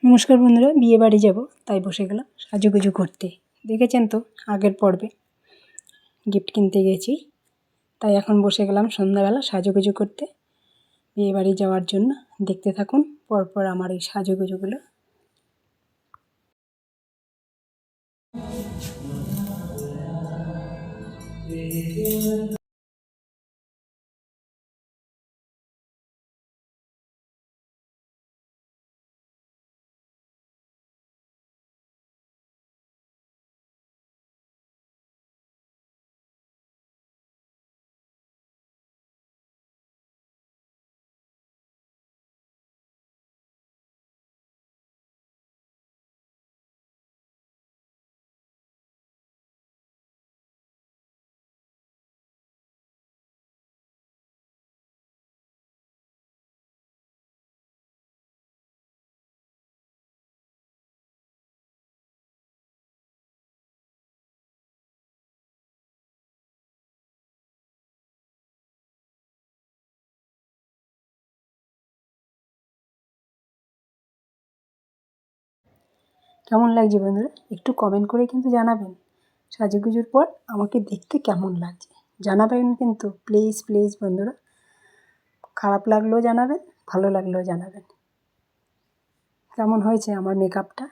নমস্কার বন্ধুরা, বিয়ে বাড়ি যাব তাই বসে গেলাম সাজুগুজু করতে। দেখেছেন তো আগের পর্বে গিফট কিনতে গেছি, তাই এখন বসে গেলাম সন্ধ্যাবেলা সাজুগুজু করতে বিয়ে বাড়ি যাওয়ার জন্য। দেখতে থাকুন পরপর আমার এই সাজুগুজুগুলো। কেমন লাগছে বন্ধুরা একটু কমেন্ট করে কিন্তু জানাবেন। সাজুগুজুর পর আমাকে দেখতে কেমন লাগছে জানাবেন কিন্তু, প্লিজ প্লিজ বন্ধুরা। খারাপ লাগলেও জানাবেন, ভালো লাগলেও জানাবেন কেমন হয়েছে আমার মেকআপটা।